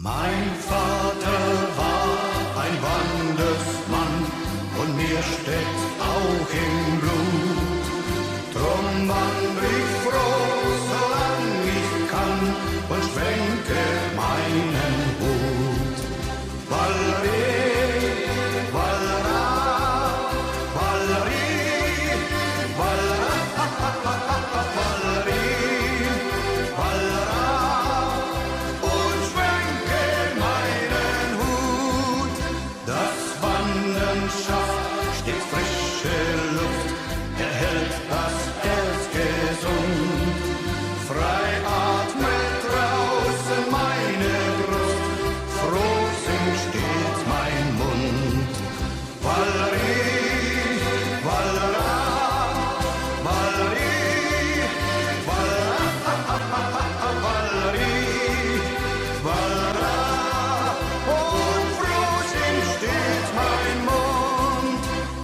Mein Vater war ein Wandersmann und mir steckt auch im Blut. Drum wandr ich froh, solang ich kann und schwenke meinen Hut. Valerie, Valera, Valerie, Valera, Valerie, Valera und schwenke meinen Hut. Das Wandern schafft stets frische Luft, erhält das Herz gesund. Frei atme draußen meine Brust, froh singt stets mein Mund. Valerie, Valera, Valerie, Valera, Valerie, Valera und froh singt stets mein Mund.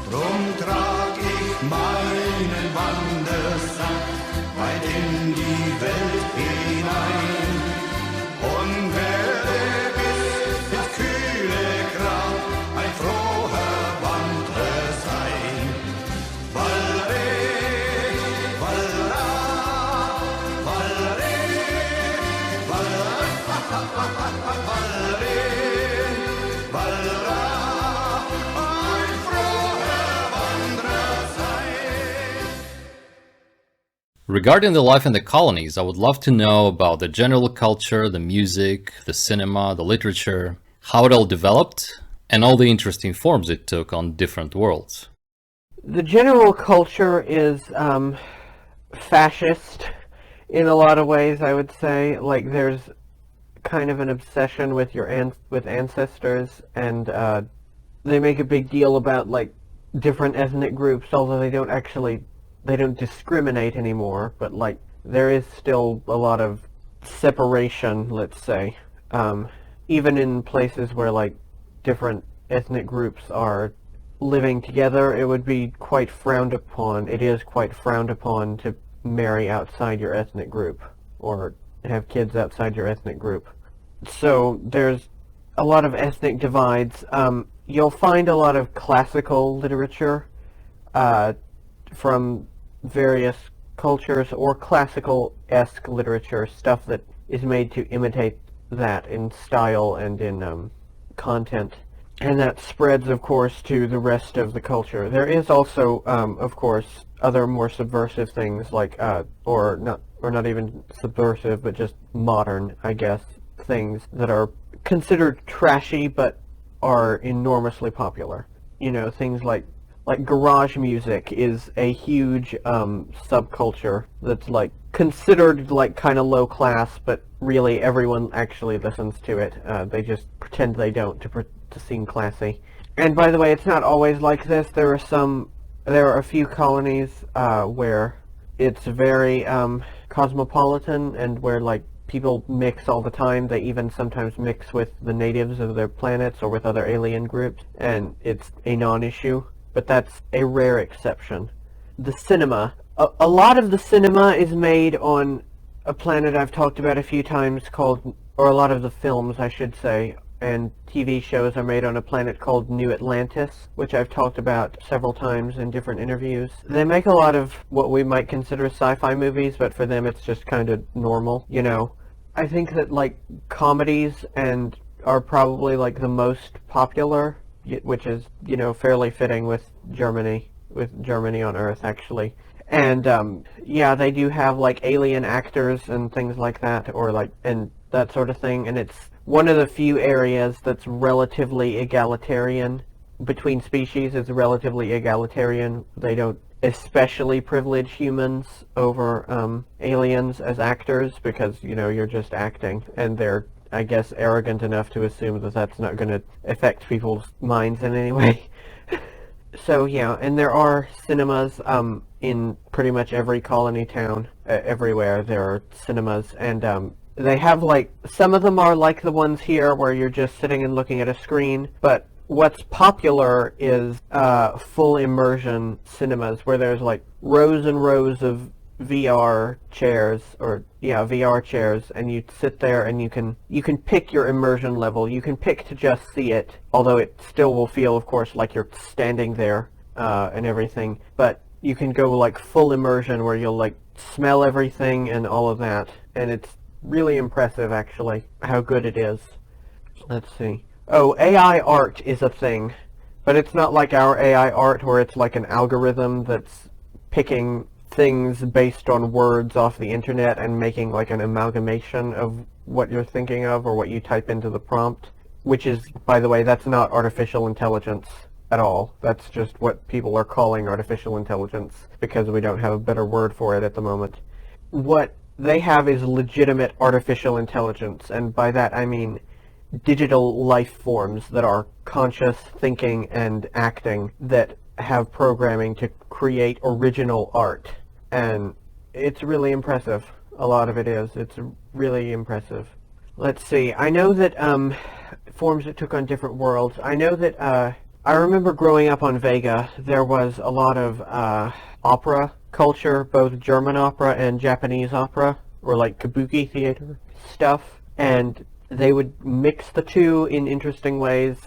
Drum trag ich meinen Wandersack weit in die Welt hinein und werde bis ins kühle Grab ein froher Wanderer sein. Valerie, Valera, Valerie, Valera, Valerie, Valera, ein froher Wanderer sein. Regarding the life in the colonies, I would love to know about the general culture, the music, the cinema, the literature, how it all developed, and all the interesting forms it took on different worlds. The general culture is fascist in a lot of ways, I would say. Like, there's kind of an obsession with with ancestors, and they make a big deal about like different ethnic groups, although they don't discriminate anymore, but like there is still a lot of separation, let's say, even in places where like different ethnic groups are living together. It would be quite frowned upon. It is quite frowned upon to marry outside your ethnic group or have kids outside your ethnic group. So there's a lot of ethnic divides. You'll find a lot of classical literature from various cultures, or classical-esque literature, stuff that is made to imitate that in style and in content. And that spreads, of course, to the rest of the culture. There is also, of course, other more subversive things like, or not even subversive, but just modern, I guess, things that are considered trashy but are enormously popular. You know, things like garage music is a huge subculture that's like considered like kind of low class, but really everyone actually listens to it. They just pretend they don't to seem classy. And by the way, it's not always like this. There are a few colonies where it's very cosmopolitan and where like people mix all the time. They even sometimes mix with the natives of their planets or with other alien groups, and it's a non-issue. But that's a rare exception. The cinema. A lot of the cinema is made on a planet I've talked about a few times called, or a lot of the films, I should say, and TV shows are made on a planet called New Atlantis, which I've talked about several times in different interviews. They make a lot of what we might consider sci-fi movies, but for them it's just kind of normal, you know. I think that, like, comedies are probably, like, the most popular, which is, you know, fairly fitting with Germany on Earth, actually. And, yeah, they do have, like, alien actors and things like that, or, like, and that sort of thing, and it's one of the few areas that's relatively egalitarian between species. Is relatively egalitarian. They don't especially privilege humans over aliens as actors because, you know, you're just acting, and they're, I guess, arrogant enough to assume that that's not going to affect people's minds in any way. So, yeah, and there are cinemas in pretty much every colony town. Everywhere there are cinemas, and they have, like, some of them are like the ones here where you're just sitting and looking at a screen, but what's popular is full immersion cinemas where there's, like, rows and rows of VR chairs, or yeah, VR chairs, and you sit there and you can pick your immersion level. You can pick to just see it, although it still will feel, of course, like you're standing there and everything. But you can go like full immersion where you'll like smell everything and all of that, and it's really impressive actually how good it is. Let's see. Oh, AI art is a thing, but it's not like our AI art where it's like an algorithm that's picking things based on words off the internet and making like an amalgamation of what you're thinking of or what you type into the prompt, which is, by the way, that's not artificial intelligence at all. That's just what people are calling artificial intelligence because we don't have a better word for it at the moment. What they have is legitimate artificial intelligence, and by that I mean digital life forms that are conscious, thinking, and acting that have programming to create original art. And it's really impressive. A lot of it is. It's really impressive. Let's see. I know that forms that took on different worlds. I know that I remember growing up on Vega, there was a lot of opera culture, both German opera and Japanese opera, or like kabuki theater stuff, and they would mix the two in interesting ways.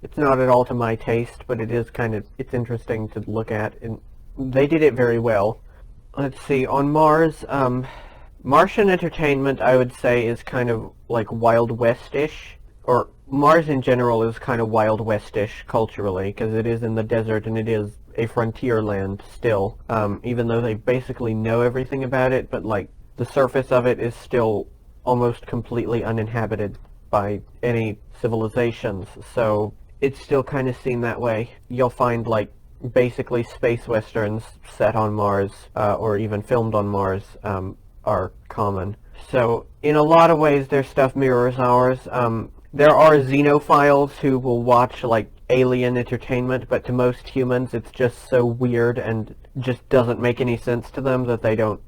It's not at all to my taste, but it is it's interesting to look at, and they did it very well. Let's see, on Mars, Martian entertainment, I would say, is kind of like Wild West-ish, or Mars in general is kind of Wild West-ish culturally, because it is in the desert and it is a frontier land still, even though they basically know everything about it, but like the surface of it is still almost completely uninhabited by any civilizations, so it's still kind of seen that way. You'll find like basically space westerns set on Mars, or even filmed on Mars, are common. So in a lot of ways their stuff mirrors ours. There are xenophiles who will watch like alien entertainment, but to most humans it's just so weird and just doesn't make any sense to them that they don't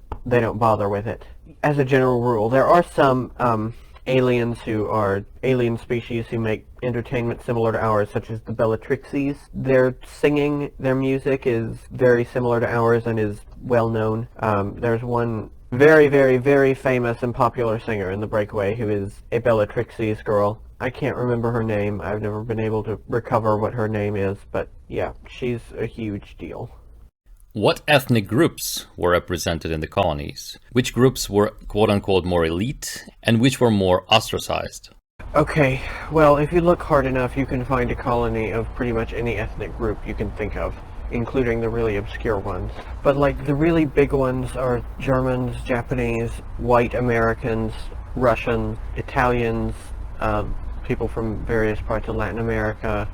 bother with it. As a general rule, there are some aliens who are alien species who make entertainment similar to ours, such as the Bellatrixes. Their singing, their music is very similar to ours and is well known. There's one very, very, very famous and popular singer in the Breakaway who is a Bellatrixes girl. I can't remember her name. I've never been able to recover what her name is, but yeah, she's a huge deal. What ethnic groups were represented in the colonies? Which groups were quote-unquote more elite, and which were more ostracized? Okay, well, if you look hard enough, you can find a colony of pretty much any ethnic group you can think of, including the really obscure ones. But like the really big ones are Germans, Japanese, white Americans, Russians, Italians, people from various parts of Latin America,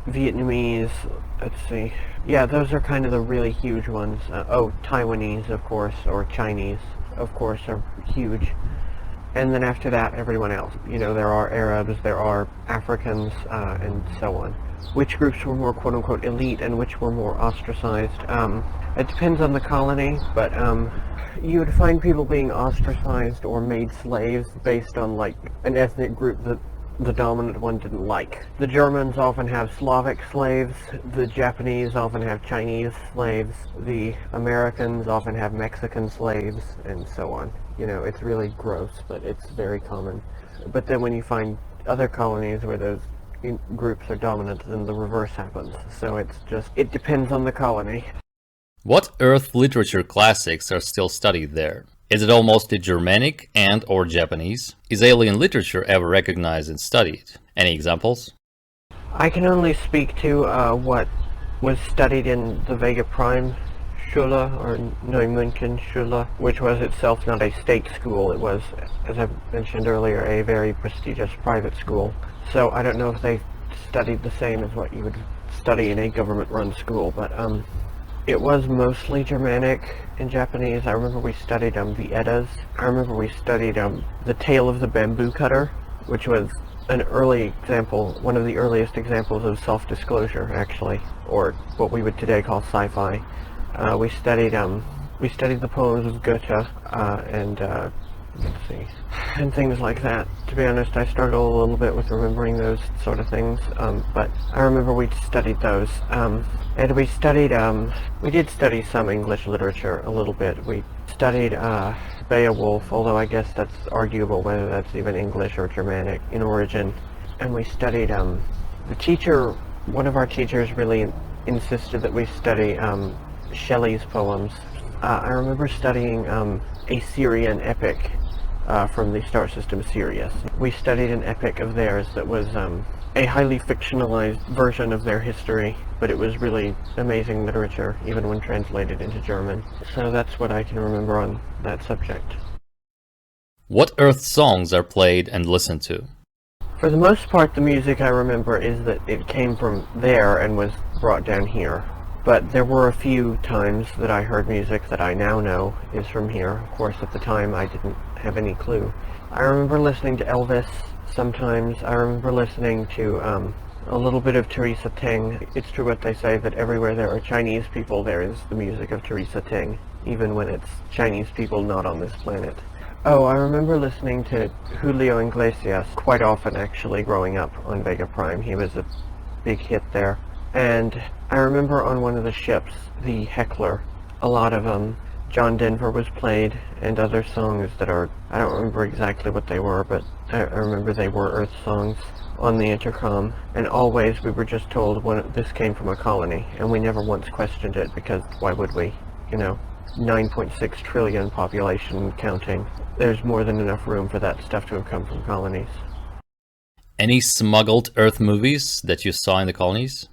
Vietnamese, let's see. Yeah, those are kind of the really huge ones. Taiwanese, of course, or Chinese, of course, are huge. And then after that, everyone else. You know, there are Arabs, there are Africans, and so on. Which groups were more quote-unquote elite and which were more ostracized? It depends on the colony, but you would find people being ostracized or made slaves based on like an ethnic group that the dominant one didn't like. The Germans often have Slavic slaves, the Japanese often have Chinese slaves, the Americans often have Mexican slaves, and so on. You know, it's really gross, but it's very common. But then when you find other colonies where those groups are dominant, then the reverse happens. So it depends on the colony. What Earth literature classics are still studied there? Is it all mostly Germanic and or Japanese? Is alien literature ever recognized and studied? Any examples? I can only speak to what was studied in the Vega Prime Schule, or Neumünchen Schule, which was itself not a state school. It was, as I mentioned earlier, a very prestigious private school. So I don't know if they studied the same as what you would study in a government-run school, but it was mostly Germanic and Japanese. I remember we studied the Eddas. I remember we studied The Tale of the Bamboo Cutter, which was an early example, one of the earliest examples of self-disclosure, actually, or what we would today call sci-fi. We studied the poems of Goethe, and let's see, and things like that. To be honest, I struggle a little bit with remembering those sort of things, but I remember we studied those. And we did study some English literature a little bit. We studied Beowulf, although I guess that's arguable whether that's even English or Germanic in origin. And we studied, one of our teachers really insisted that we study Shelley's poems. I remember studying a Syrian epic from the star system Sirius. We studied an epic of theirs that was a highly fictionalized version of their history, but it was really amazing literature, even when translated into German. So that's what I can remember on that subject. What Earth songs are played and listened to? For the most part, the music I remember is that it came from there and was brought down here. But there were a few times that I heard music that I now know is from here. Of course, at the time, I didn't have any clue. I remember listening to Elvis sometimes. I remember listening to a little bit of Teresa Teng. It's true what they say, that everywhere there are Chinese people, there is the music of Teresa Teng, even when it's Chinese people not on this planet. Oh, I remember listening to Julio Iglesias quite often, actually, growing up on Vega Prime. He was a big hit there. And I remember on one of the ships, the Heckler, a lot of John Denver was played, and other songs that are, I don't remember exactly what they were, but I remember they were Earth songs on the intercom. And always we were just told this came from a colony, and we never once questioned it, because why would we? You know, 9.6 trillion population counting. There's more than enough room for that stuff to have come from colonies. Any smuggled Earth movies that you saw in the colonies?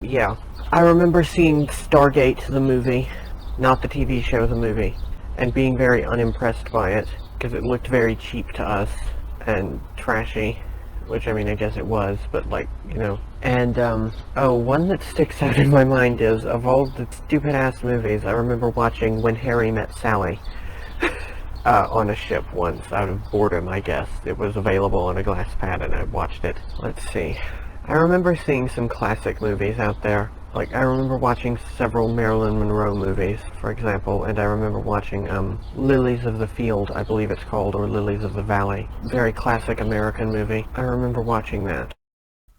Yeah. I remember seeing Stargate, the movie, not the TV show, the movie, and being very unimpressed by it, because it looked very cheap to us, and trashy, which, I mean, I guess it was, but, like, you know. And, one that sticks out in my mind is, of all the stupid-ass movies, I remember watching When Harry Met Sally on a ship once, out of boredom, I guess. It was available on a glass pad, and I watched it. Let's see. I remember seeing some classic movies out there. Like, I remember watching several Marilyn Monroe movies, for example, and I remember watching Lilies of the Field, I believe it's called, or Lilies of the Valley. Very classic American movie. I remember watching that.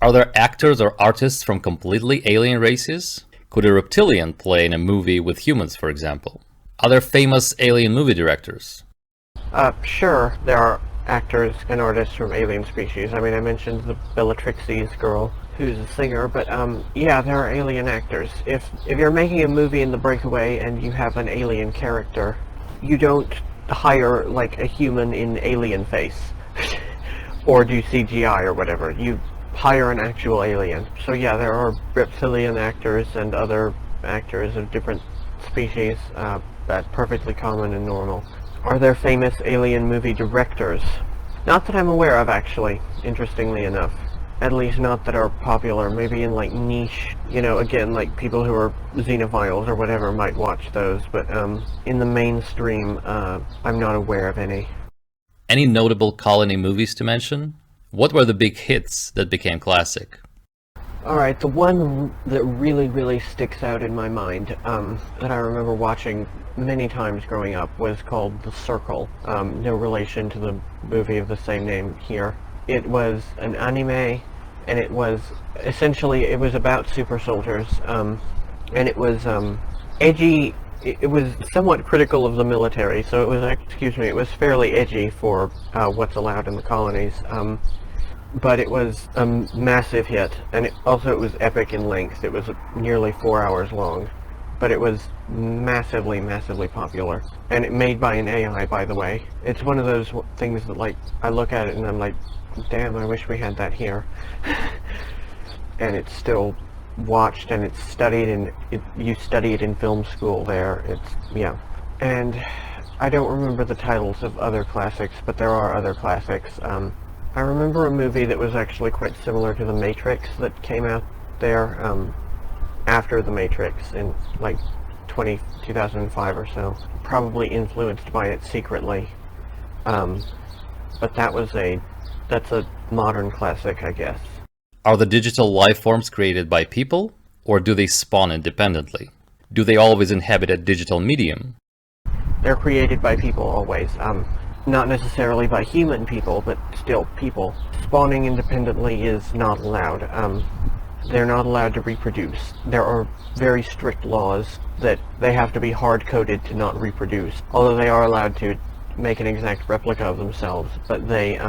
Are there actors or artists from completely alien races? Could a reptilian play in a movie with humans, for example? Are there famous alien movie directors? Sure, there are actors and artists from alien species. I mean, I mentioned the Bellatrixes girl, who's a singer, but yeah, there are alien actors. If you're making a movie in the Breakaway and you have an alien character, you don't hire, like, a human in alien face, or do CGI or whatever. You hire an actual alien. So yeah, there are reptilian actors and other actors of different species. That's perfectly common and normal. Are there famous alien movie directors? Not that I'm aware of, actually, interestingly enough. At least not that are popular. Maybe in, like, niche, you know, again, like, people who are xenophiles or whatever might watch those, but in the mainstream, I'm not aware of any. Any notable colony movies to mention? What were the big hits that became classic? Alright, the one that really sticks out in my mind, that I remember watching many times growing up, was called The Circle. No relation to the movie of the same name here. It was an anime, and it was, essentially, it was about super soldiers, and it was, edgy. It was somewhat critical of the military, so it was, it was fairly edgy for what's allowed in the colonies. But it was a massive hit, and it was epic in length. It was nearly 4 hours long, but it was massively popular. And it made by an AI, by the way. It's one of those things that, like, I look at it and I'm like, damn, I wish we had that here. And it's still watched and it's studied, and you study it in film school there. Yeah. And I don't remember the titles of other classics, but there are other classics. I remember a movie that was actually quite similar to The Matrix that came out there after The Matrix in, like, 2005 or so. Probably influenced by it secretly. But that's a modern classic, I guess. Are the digital life forms created by people, or do they spawn independently? Do they always inhabit a digital medium? They're created by people always. Not necessarily by human people, but still people. Spawning independently is not allowed. They're not allowed to reproduce. There are very strict laws that they have to be hard-coded to not reproduce, although they are allowed to make an exact replica of themselves, but they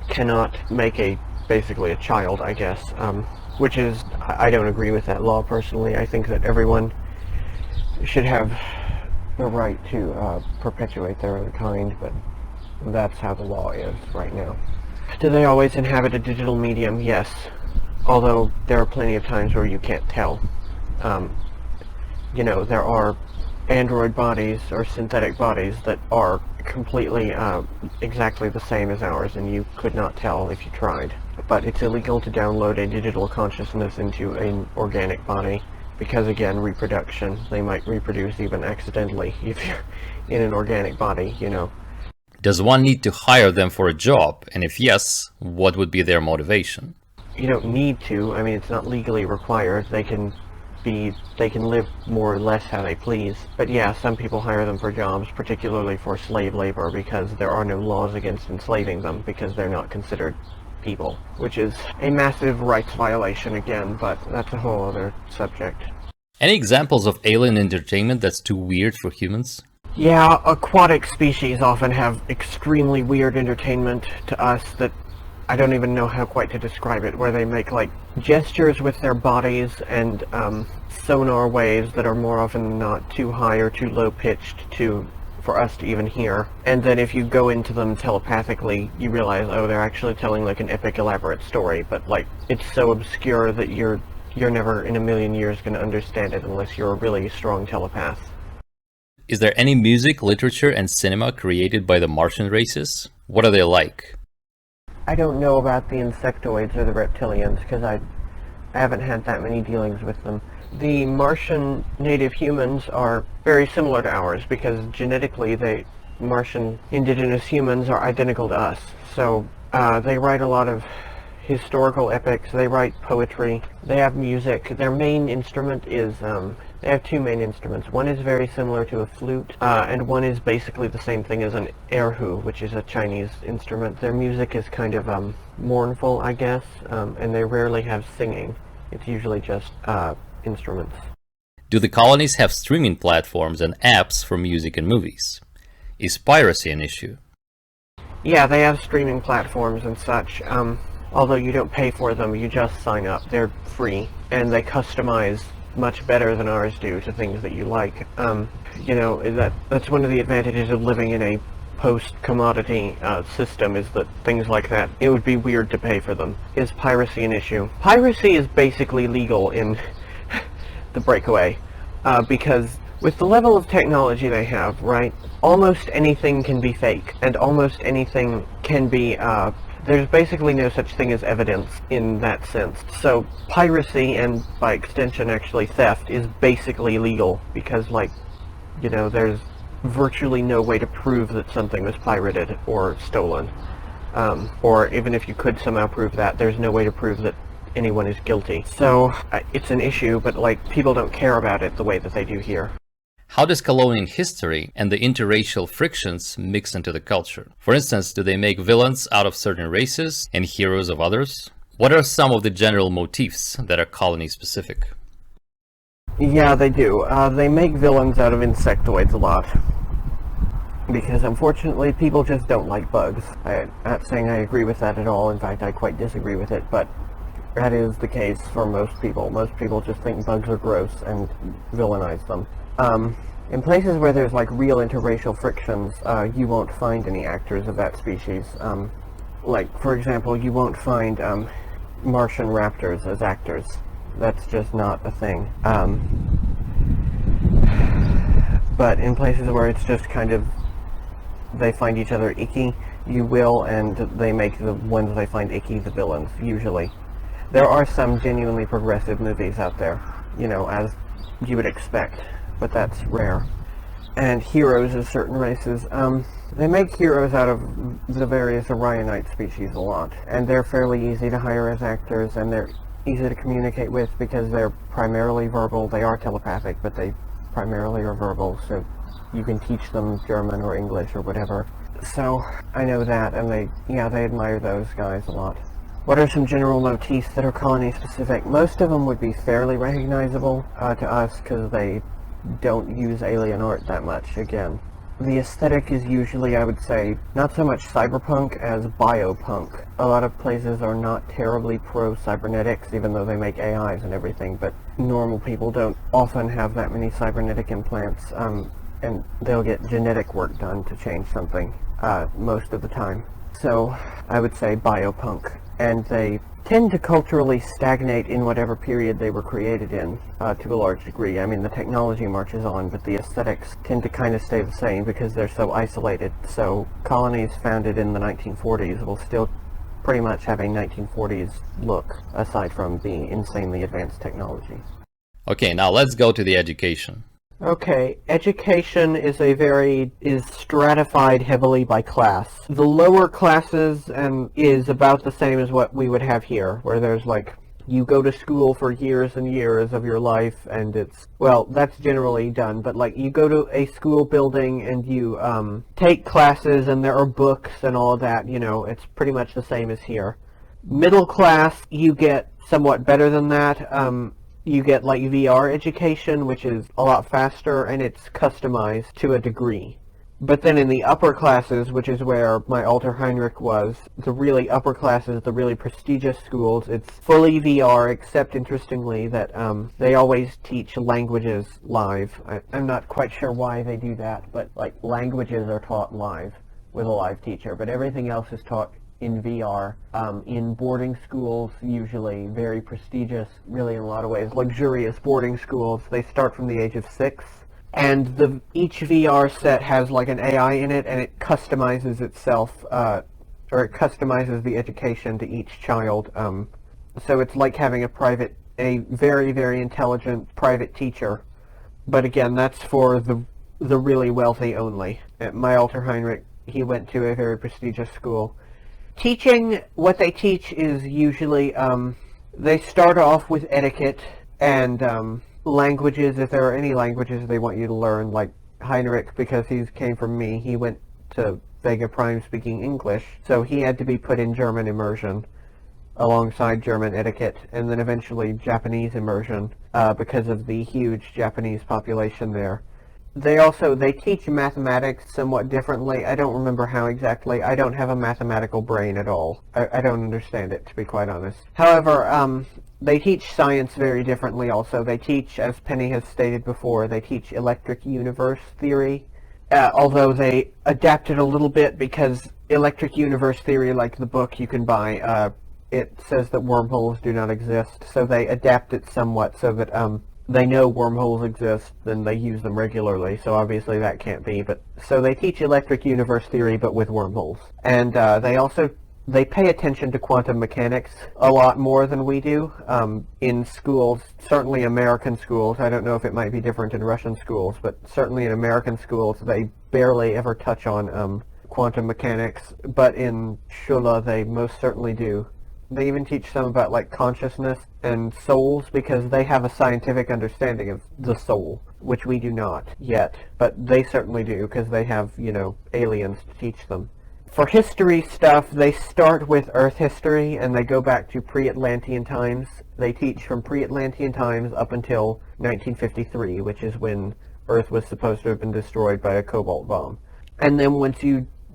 cannot make basically a child, I guess, which is, I don't agree with that law personally. I think that everyone should have the right to perpetuate their own kind, but that's how the law is right now. Do they always inhabit a digital medium? Yes. Although there are plenty of times where you can't tell. You know, there are android bodies or synthetic bodies that are completely exactly the same as ours, and you could not tell if you tried. But it's illegal to download a digital consciousness into an organic body because, again, reproduction. They might reproduce even accidentally if you're in an organic body, you know. Does one need to hire them for a job? And if yes, what would be their motivation? You don't need to. I mean, it's not legally required. They can live more or less how they please. But yeah, some people hire them for jobs, particularly for slave labor, because there are no laws against enslaving them, because they're not considered people, which is a massive rights violation again, but that's a whole other subject. Any examples of alien entertainment that's too weird for humans? Yeah, aquatic species often have extremely weird entertainment to us that I don't even know how quite to describe it, where they make like gestures with their bodies and sonar waves that are more often than not too high or too low pitched for us to even hear. And then if you go into them telepathically, you realize, oh, they're actually telling like an epic elaborate story, but like it's so obscure that you're never in a million years going to understand it unless you're a really strong telepath. Is there any music, literature, and cinema created by the Martian races? What are they like? I don't know about the insectoids or the reptilians because I haven't had that many dealings with them. The Martian native humans are very similar to ours because genetically Martian indigenous humans are identical to us. So they write a lot of historical epics, they write poetry, they have music. Their main instrument is, they have two main instruments. One is very similar to a flute, and one is basically the same thing as an erhu, which is a Chinese instrument. Their music is kind of mournful, I guess, and they rarely have singing. It's usually just instruments. Do the colonies have streaming platforms and apps for music and movies? Is piracy an issue? Yeah, they have streaming platforms and such. Although you don't pay for them, you just sign up. They're free, and they customize much better than ours do to things that you like. You know, that's one of the advantages of living in a post-commodity system, is that things like that, it would be weird to pay for them. Is piracy an issue? Piracy is basically legal in the Breakaway, because with the level of technology they have, right, almost anything can be fake, and almost anything can be there's basically no such thing as evidence in that sense. So piracy, and by extension actually theft, is basically legal because, like, you know, there's virtually no way to prove that something was pirated or stolen. Or even if you could somehow prove that, there's no way to prove that anyone is guilty. So it's an issue, but like people don't care about it the way that they do here. How does colonial history and the interracial frictions mix into the culture? For instance, do they make villains out of certain races and heroes of others? What are some of the general motifs that are colony specific? Yeah, they do. They make villains out of insectoids a lot. Because unfortunately people just don't like bugs. I'm not saying I agree with that at all. In fact, I quite disagree with it, but that is the case for most people. Most people just think bugs are gross and villainize them. In places where there's like real interracial frictions, you won't find any actors of that species. Like, for example, you won't find Martian raptors as actors. That's just not a thing. But in places where it's just kind of, they find each other icky, you will, and they make the ones they find icky the villains, usually. There are some genuinely progressive movies out there, you know, as you would expect, but that's rare. And heroes of certain races, they make heroes out of the various Orionite species a lot, and they're fairly easy to hire as actors, and they're easy to communicate with because they're primarily verbal. They are telepathic, but they primarily are verbal, so you can teach them German or English or whatever. So I know that, and they admire those guys a lot. What are some general motifs that are colony specific? Most of them would be fairly recognizable to us because they don't use alien art that much, again. The aesthetic is usually, I would say, not so much cyberpunk as biopunk. A lot of places are not terribly pro-cybernetics, even though they make AIs and everything, but normal people don't often have that many cybernetic implants, and they'll get genetic work done to change something most of the time. So I would say biopunk. And they tend to culturally stagnate in whatever period they were created in to a large degree. I mean, the technology marches on, but the aesthetics tend to kind of stay the same because they're so isolated. So colonies founded in the 1940s will still pretty much have a 1940s look, aside from the insanely advanced technology. Okay, now let's go to the education. Okay, education is stratified heavily by class. The lower classes is about the same as what we would have here, where there's like, you go to school for years and years of your life, and it's, well, that's generally done, but like, you go to a school building and you take classes and there are books and all of that, you know, it's pretty much the same as here. Middle class, you get somewhat better than that. You get like VR education, which is a lot faster, and it's customized to a degree. But then in the upper classes, which is where my Alter Heinrich was, the really upper classes, the really prestigious schools, it's fully VR, except interestingly that they always teach languages live. I'm not quite sure why they do that, but like languages are taught live with a live teacher, but everything else is taught in VR, in boarding schools, usually very prestigious, really in a lot of ways, luxurious boarding schools. They start from the age of 6, and each VR set has like an AI in it, and it customizes itself, or it customizes the education to each child. So it's like having a very, very intelligent private teacher. But again, that's for the really wealthy only. At my Alter Heinrich, he went to a very prestigious school. Teaching, what they teach is usually, they start off with etiquette and languages, if there are any languages they want you to learn, like Heinrich, because he came from me, he went to Vega Prime speaking English, so he had to be put in German immersion alongside German etiquette, and then eventually Japanese immersion, because of the huge Japanese population there. They teach mathematics somewhat differently. I don't remember how exactly. I don't have a mathematical brain at all. I don't understand it, to be quite honest. However, they teach science very differently also. They teach, as Penny has stated before, they teach electric universe theory, although they adapt it a little bit because electric universe theory, like the book you can buy, it says that wormholes do not exist, so they adapt it somewhat so that they know wormholes exist, then they use them regularly, so obviously that can't be. But so they teach electric universe theory, but with wormholes. And they pay attention to quantum mechanics a lot more than we do in schools, certainly American schools. I don't know if it might be different in Russian schools, but certainly in American schools they barely ever touch on quantum mechanics, but in Schule they most certainly do. They even teach some about like consciousness and souls because they have a scientific understanding of the soul, which we do not yet, but they certainly do because they have, you know, aliens to teach them. For history stuff, they start with Earth history and they go back to pre-Atlantean times. They teach from pre-Atlantean times up until 1953, which is when Earth was supposed to have been destroyed by a cobalt bomb. And then once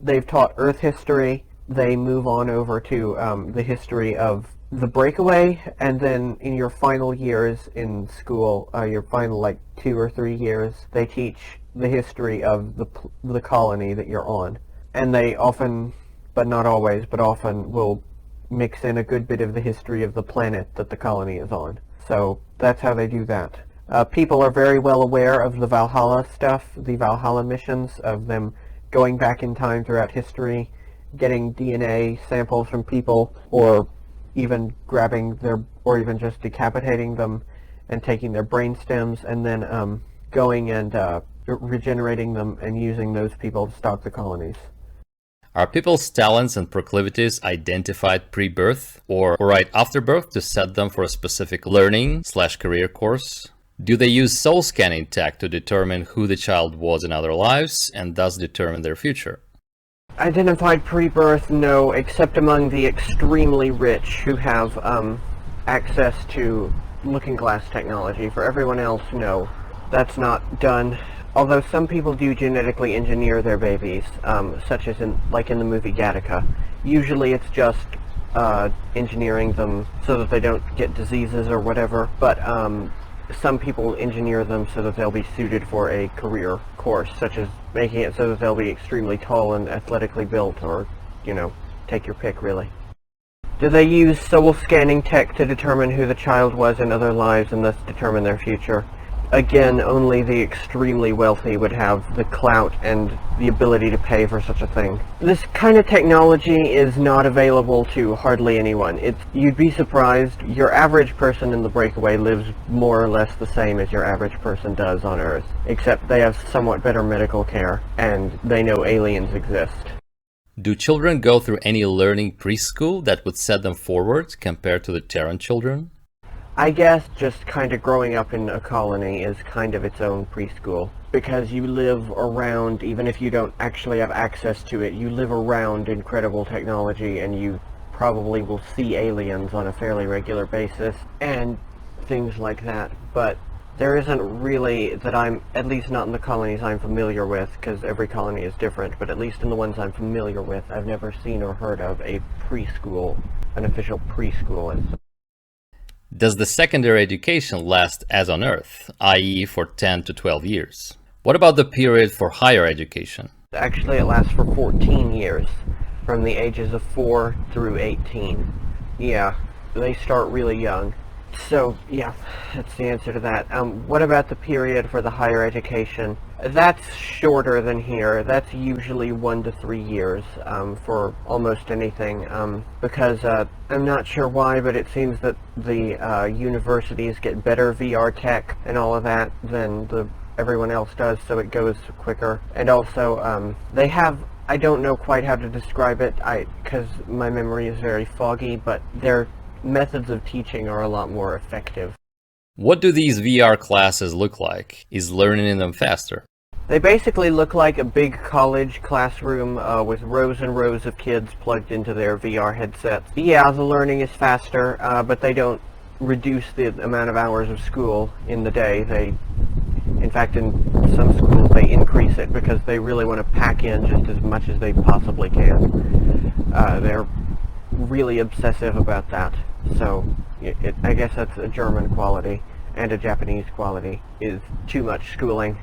they've taught Earth history, they move on over to the history of the Breakaway, and then in your final years in school, your final like 2 or 3 years, they teach the history of the colony that you're on. And they often, but not always, but often will mix in a good bit of the history of the planet that the colony is on. So that's how they do that. People are very well aware of the Valhalla stuff, the Valhalla missions, of them going back in time throughout history, getting DNA samples from people, or even or even just decapitating them and taking their brain stems, and then going and regenerating them and using those people to stock the colonies. Are people's talents and proclivities identified pre-birth or right after birth to set them for a specific learning/career course? Do they use soul scanning tech to determine who the child was in other lives and thus determine their future? Identified pre-birth, no, except among the extremely rich who have access to looking glass technology. For everyone else, no, that's not done. Although some people do genetically engineer their babies, such as in the movie Gattaca. Usually it's just engineering them so that they don't get diseases or whatever, but some people engineer them so that they'll be suited for a career course, such as making it so that they'll be extremely tall and athletically built, or, take your pick, really. Do they use soul scanning tech to determine who the child was in other lives and thus determine their future? Again, only the extremely wealthy would have the clout and the ability to pay for such a thing. This kind of technology is not available to hardly anyone. You'd be surprised. Your average person in the Breakaway lives more or less the same as your average person does on Earth, except they have somewhat better medical care, and they know aliens exist. Do children go through any learning preschool that would set them forward compared to the Terran children? I guess just kind of growing up in a colony is kind of its own preschool, because you live around, even if you don't actually have access to it, you live around incredible technology, and you probably will see aliens on a fairly regular basis, and things like that. But there isn't really, that I'm, at least not in the colonies I'm familiar with, because every colony is different, but at least in the ones I'm familiar with, I've never seen or heard of a preschool, an official preschool. Does the secondary education last as on Earth, i.e. for 10 to 12 years? What about the period for higher education? Actually, it lasts for 14 years, from the ages of 4 through 18. Yeah, they start really young. So, yeah, that's the answer to that. What about the period for the higher education? That's shorter than here. That's usually 1 to 3 years for almost anything, because I'm not sure why, but it seems that the universities get better VR tech and all of that than everyone else does, so it goes quicker. And also, they have, I don't know quite how to describe it, because my memory is very foggy, but their methods of teaching are a lot more effective. What do these VR classes look like? Is learning in them faster? They basically look like a big college classroom with rows and rows of kids plugged into their VR headsets. Yeah, the learning is faster, but they don't reduce the amount of hours of school in the day. In fact, in some schools they increase it because they really want to pack in just as much as they possibly can. They're really obsessive about that. So I guess that's a German quality and a Japanese quality, is too much schooling.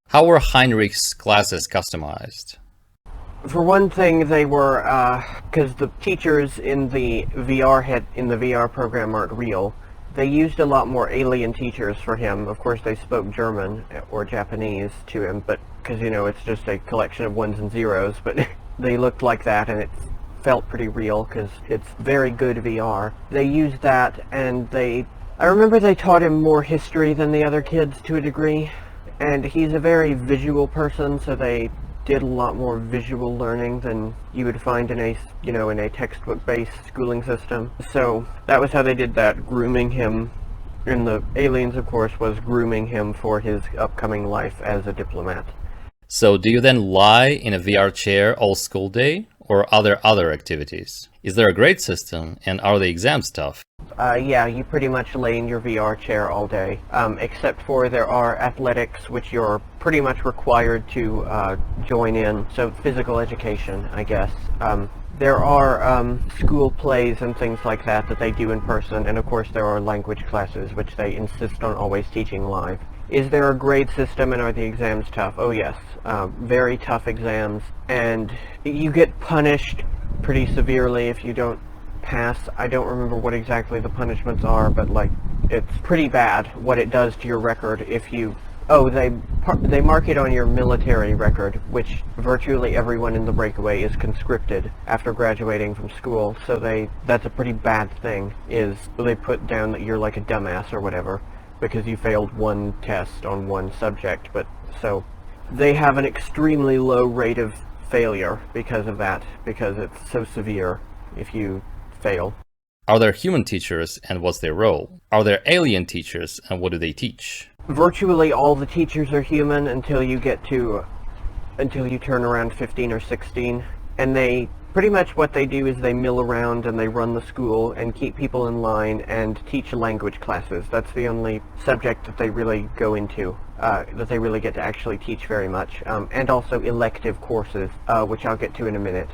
How were Heinrich's classes customized? For one thing, they were, because the teachers in the VR program aren't real, they used a lot more alien teachers for him. Of course, they spoke German or Japanese to him, but because, it's just a collection of ones and zeros, but they looked like that, and it felt pretty real because it's very good VR. They used that, and I remember they taught him more history than the other kids to a degree, and he's a very visual person, so they did a lot more visual learning than you would find in a textbook-based schooling system. So that was how they did that, grooming him. And the aliens, of course, was grooming him for his upcoming life as a diplomat. So do you then lie in a VR chair all school day, or are there other activities? Is there a grade system, and are the exams tough? Yeah, you pretty much lay in your VR chair all day, except for there are athletics, which you're pretty much required to join in, so physical education, I guess. There are school plays and things like that they do in person, and of course there are language classes, which they insist on always teaching live. Is there a grade system, and are the exams tough? Oh yes, very tough exams, and you get punished pretty severely if you don't pass. I don't remember what exactly the punishments are, but it's pretty bad what it does to your record if you... Oh, they mark it on your military record, which virtually everyone in the Breakaway is conscripted after graduating from school, so that's a pretty bad thing, is they put down that you're like a dumbass or whatever, because you failed one test on one subject, but so they have an extremely low rate of failure because of that, because it's so severe if you fail. Are there human teachers, and what's their role? Are there alien teachers, and what do they teach? Virtually all the teachers are human until you get to until you turn around 15 or 16. And they pretty much what they do is they mill around and they run the school and keep people in line and teach language classes. That's the only subject that they really go into, that they really get to actually teach very much. And also elective courses, which I'll get to in a minute,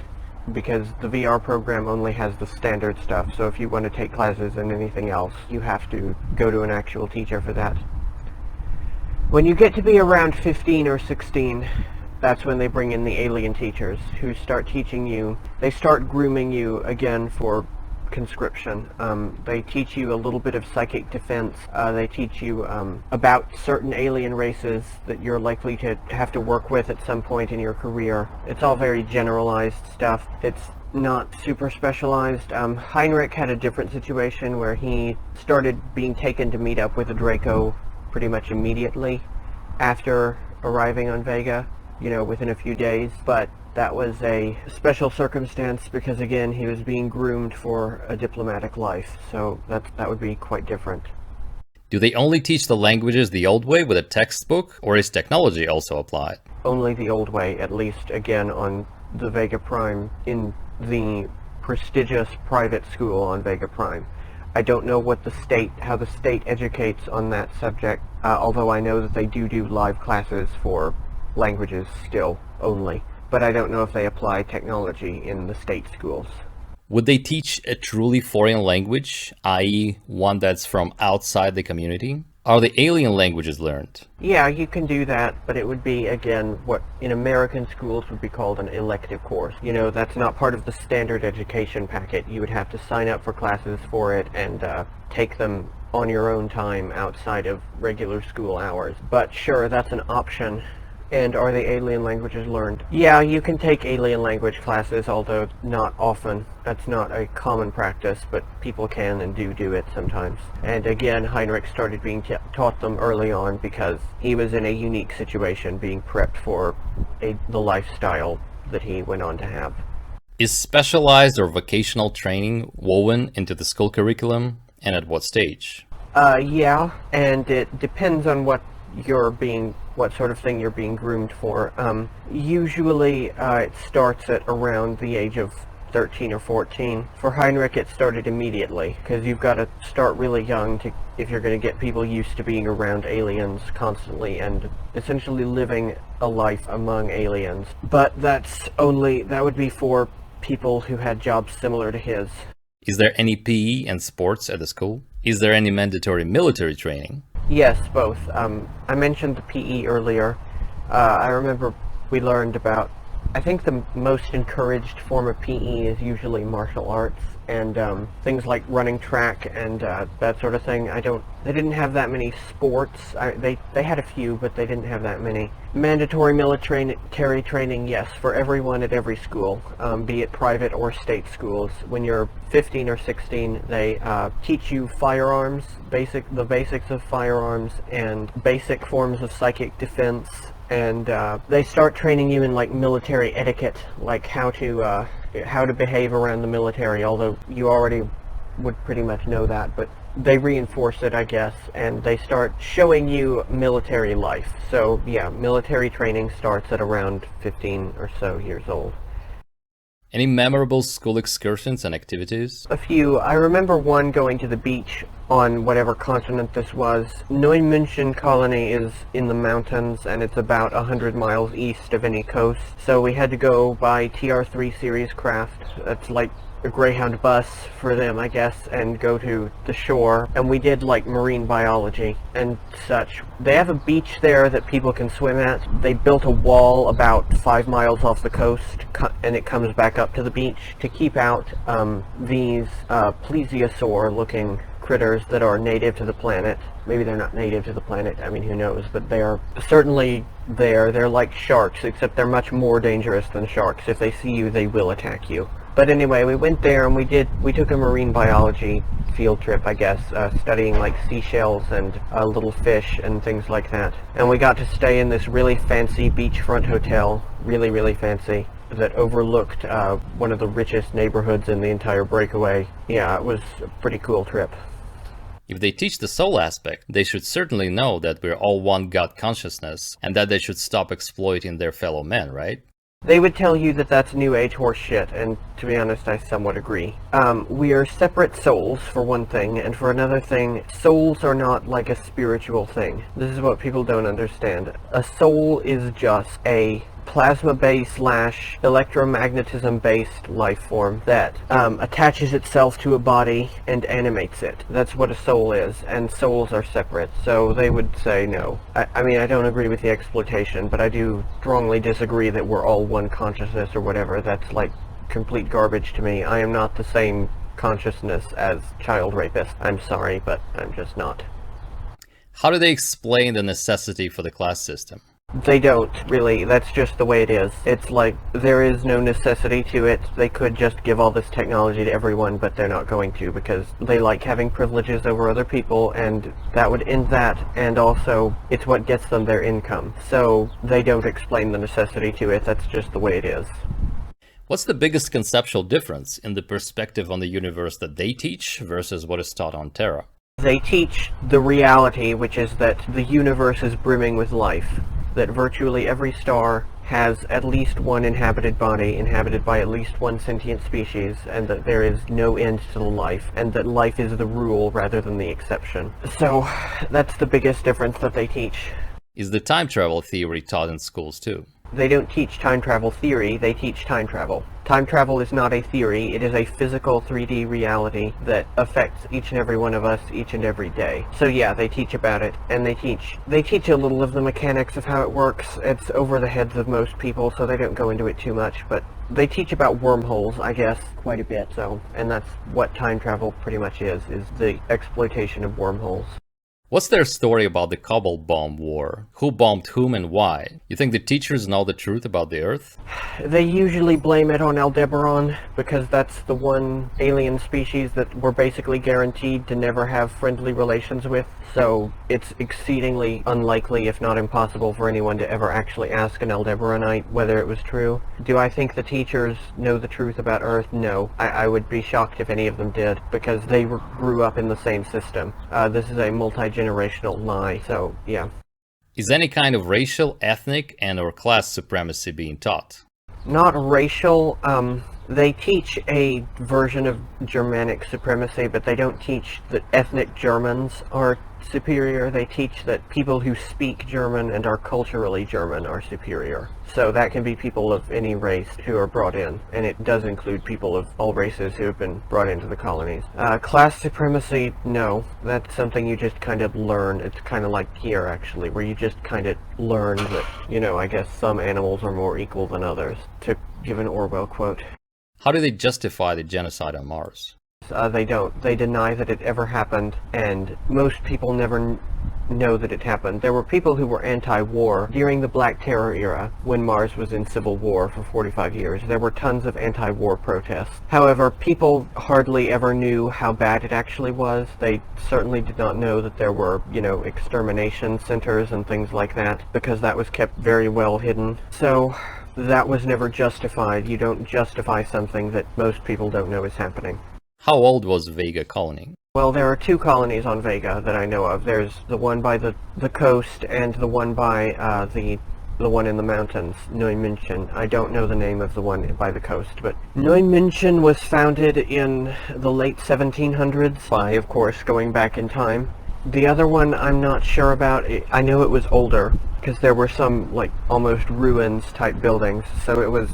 because the VR program only has the standard stuff. So if you want to take classes and anything else, you have to go to an actual teacher for that. When you get to be around 15 or 16, that's when they bring in the alien teachers who start teaching you. They start grooming you again for conscription. They teach you a little bit of psychic defense. They teach you about certain alien races that you're likely to have to work with at some point in your career. It's all very generalized stuff. It's not super specialized. Heinrich had a different situation where he started being taken to meet up with a Draco pretty much immediately after arriving on Vega, you know, within a few days, but that was a special circumstance because, again, he was being groomed for a diplomatic life, so that would be quite different. Do they only teach the languages the old way with a textbook, or is technology also applied? Only the old way, at least, again, on the Vega Prime, in the prestigious private school on Vega Prime. I don't know how the state educates on that subject, although I know that they do live classes for languages still only, but I don't know if they apply technology in the state schools. Would they teach a truly foreign language, i.e. one that's from outside the community? Are the alien languages learned? Yeah, you can do that, but it would be, again, what in American schools would be called an elective course. You know, that's not part of the standard education packet. You would have to sign up for classes for it and take them on your own time outside of regular school hours. But sure, that's an option. And are the alien languages learned? Yeah, you can take alien language classes, although not often. That's not a common practice, but people can and do it sometimes. And again, Heinrich started being taught them early on because he was in a unique situation, being prepped for the lifestyle that he went on to have. Is specialized or vocational training woven into the school curriculum, and at what stage? Yeah, and it depends on what sort of thing you're being groomed for. Usually it starts at around the age of 13 or 14. For Heinrich it started immediately, because you've got to start really young if you're going to get people used to being around aliens constantly and essentially living a life among aliens. But that would be for people who had jobs similar to his. Is there any PE and sports at the school? Is there any mandatory military training? Yes, both. I mentioned the PE earlier. I remember we learned about, I think the most encouraged form of PE is usually martial arts and things like running track and that sort of thing. They didn't have that many sports. They had a few, but they didn't have that many. Mandatory military training, yes, for everyone at every school, be it private or state schools. When you're 15 or 16, they teach you firearms, the basics of firearms and basic forms of psychic defense. And they start training you in like military etiquette, like how to behave around the military, although you already would pretty much know that, but they reinforce it, I guess, and they start showing you military life. So yeah, military training starts at around 15 or so years old. Any memorable school excursions and activities? A few. I remember one going to the beach on whatever continent this was. Neumünchen colony is in the mountains and it's about 100 miles east of any coast. So we had to go by TR3 series craft. That's like a Greyhound bus for them, I guess, and go to the shore. And we did like marine biology and such. They have a beach there that people can swim at. They built a wall about 5 miles off the coast and it comes back up to the beach to keep out these plesiosaur-looking critters that are native to the planet. Maybe they're not native to the planet, I mean, who knows, but they are certainly there. They're like sharks, except they're much more dangerous than sharks. If they see you, they will attack you. But anyway, we went there and we took a marine biology field trip, I guess, studying like seashells and little fish and things like that. And we got to stay in this really fancy beachfront hotel, really, really fancy, that overlooked one of the richest neighborhoods in the entire Breakaway. Yeah, it was a pretty cool trip. If they teach the soul aspect, they should certainly know that we're all one God consciousness, and that they should stop exploiting their fellow men, right? They would tell you that that's New Age horse shit, and to be honest, I somewhat agree. We are separate souls, for one thing, and for another thing, souls are not like a spiritual thing. This is what people don't understand. A soul is just a plasma-based / electromagnetism-based life form that attaches itself to a body and animates it. That's what a soul is, and souls are separate, so they would say no. I mean, I don't agree with the exploitation, but I do strongly disagree that we're all one consciousness or whatever. That's like complete garbage to me. I am not the same consciousness as child rapists. I'm sorry, but I'm just not. How do they explain the necessity for the class system? They don't, really. That's just the way it is. It's like, there is no necessity to it. They could just give all this technology to everyone, but they're not going to, because they like having privileges over other people, and that would end that, and also, it's what gets them their income. So, they don't explain the necessity to it. That's just the way it is. What's the biggest conceptual difference in the perspective on the universe that they teach versus what is taught on Terra? They teach the reality, which is that the universe is brimming with life. That virtually every star has at least one inhabited body, inhabited by at least one sentient species, and that there is no end to the life, and that life is the rule rather than the exception. So, that's the biggest difference that they teach. Is the time travel theory taught in schools too? They don't teach time travel theory, they teach time travel. Time travel is not a theory, it is a physical 3D reality that affects each and every one of us each and every day. So yeah, they teach about it, and they teach a little of the mechanics of how it works. It's over the heads of most people, so they don't go into it too much, but they teach about wormholes, I guess, quite a bit, so, and that's what time travel pretty much is the exploitation of wormholes. What's their story about the Cobalt Bomb War? Who bombed whom and why? You think the teachers know the truth about the Earth? They usually blame it on Aldebaran, because that's the one alien species that we're basically guaranteed to never have friendly relations with. So it's exceedingly unlikely, if not impossible, for anyone to ever actually ask an Aldebaranite whether it was true. Do I think the teachers know the truth about Earth? No. I would be shocked if any of them did, because they grew up in the same system. This is a multi-generational lie, so yeah. Is any kind of racial, ethnic, and/or class supremacy being taught? Not racial. They teach a version of Germanic supremacy, but they don't teach that ethnic Germans are superior. They teach that people who speak German and are culturally German are superior. So that can be people of any race who are brought in, and it does include people of all races who have been brought into the colonies. Class supremacy, no. That's something you just kind of learn. It's kind of like here, actually, where you just kind of learn that, you know, I guess some animals are more equal than others, to give an Orwell quote. How do they justify the genocide on Mars? They don't. They deny that it ever happened, and most people never know that it happened. There were people who were anti-war during the Black Terror era, when Mars was in civil war for 45 years. There were tons of anti-war protests. However, people hardly ever knew how bad it actually was. They certainly did not know that there were, you know, extermination centers and things like that, because that was kept very well hidden. So that was never justified. You don't justify something that most people don't know is happening. How old was Vega colony? Well, there are two colonies on Vega that I know of. There's the one by the coast and the one by the one in the mountains, Neumünchen. I don't know the name of the one by the coast, but Neumünchen was founded in the late 1700s by, of course, going back in time. The other one I'm not sure about. I know it was older, because there were some, like, almost ruins type buildings, so it was,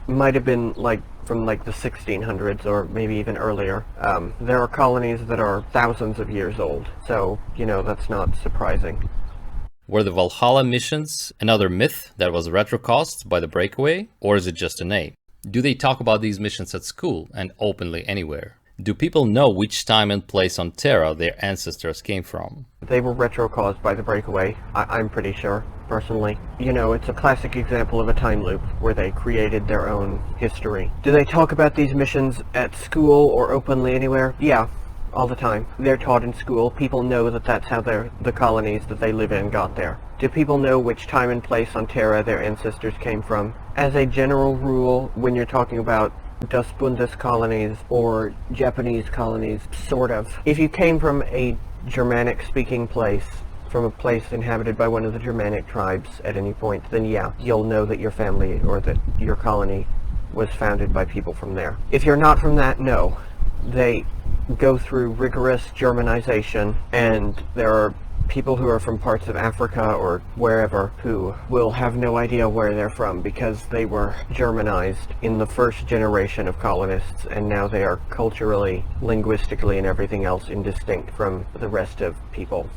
might have been, like, from like the 1600s or maybe even earlier. There are colonies that are thousands of years old, so, you know, that's not surprising. Were the Valhalla missions another myth that was retrocaused by the Breakaway, or is it just a name? Do they talk about these missions at school and openly anywhere? Do people know which time and place on Terra their ancestors came from? They were retro-caused by the Breakaway, I'm pretty sure, personally. You know, it's a classic example of a time loop, where they created their own history. Do they talk about these missions at school or openly anywhere? Yeah, all the time. They're taught in school. People know that that's how the colonies that they live in got there. Do people know which time and place on Terra their ancestors came from? As a general rule, when you're talking about Das Bundes colonies or Japanese colonies, sort of. If you came from a Germanic-speaking place, from a place inhabited by one of the Germanic tribes at any point, then yeah, you'll know that your family or that your colony was founded by people from there. If you're not from that, no. They go through rigorous Germanization, and there are people who are from parts of Africa or wherever who will have no idea where they're from because they were Germanized in the first generation of colonists, and now they are culturally, linguistically, and everything else indistinct from the rest of people.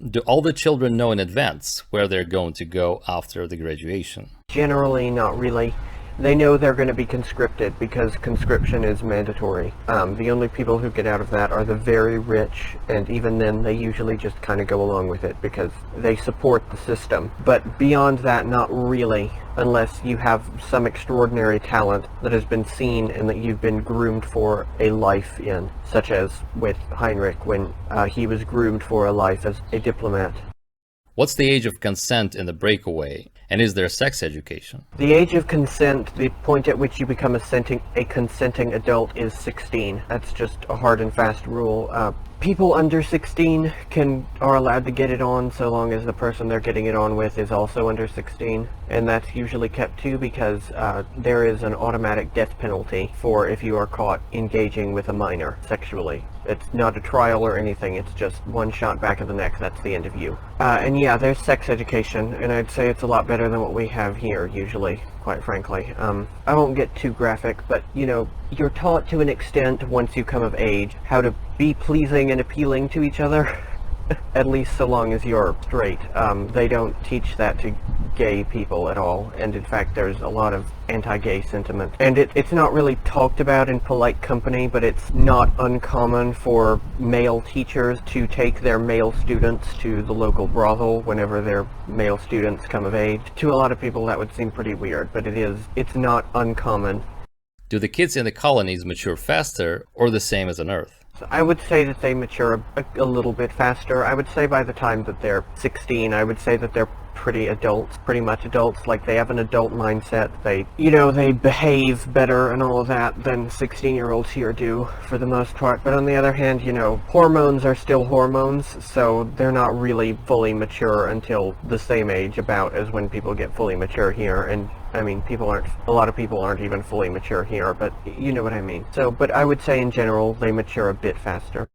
Do all the children know in advance where they're going to go after the graduation? Generally, not really. They know they're going to be conscripted because conscription is mandatory. The only people who get out of that are the very rich, and even then they usually just kind of go along with it because they support the system. But beyond that, not really, unless you have some extraordinary talent that has been seen and that you've been groomed for a life in, such as with Heinrich when he was groomed for a life as a diplomat. What's the age of consent in the Breakaway, and is there sex education? The age of consent, the point at which you become a consenting adult, is 16. That's just a hard and fast rule. People under 16 are allowed to get it on so long as the person they're getting it on with is also under 16, and that's usually kept too because there is an automatic death penalty for if you are caught engaging with a minor sexually. It's not a trial or anything, it's just one shot back of the neck, that's the end of you. And yeah, there's sex education, and I'd say it's a lot better than what we have here, usually, quite frankly. I won't get too graphic, but, you know, you're taught to an extent, once you come of age, how to be pleasing and appealing to each other, at least so long as you're straight. They don't teach that to gay people at all, and in fact there's a lot of anti-gay sentiment. And it's not really talked about in polite company, but it's not uncommon for male teachers to take their male students to the local brothel whenever their male students come of age. To a lot of people that would seem pretty weird, but it's not uncommon. Do the kids in the colonies mature faster or the same as on Earth? So I would say that they mature a little bit faster. I would say by the time that they're 16, I would say that they're pretty much adults. Like, they have an adult mindset. They behave better and all of that than 16-year-olds here do for the most part. But on the other hand, hormones are still hormones, so they're not really fully mature until the same age about as when people get fully mature here. And I mean, a lot of people aren't even fully mature here, but you know what I mean. So, but I would say in general, they mature a bit faster.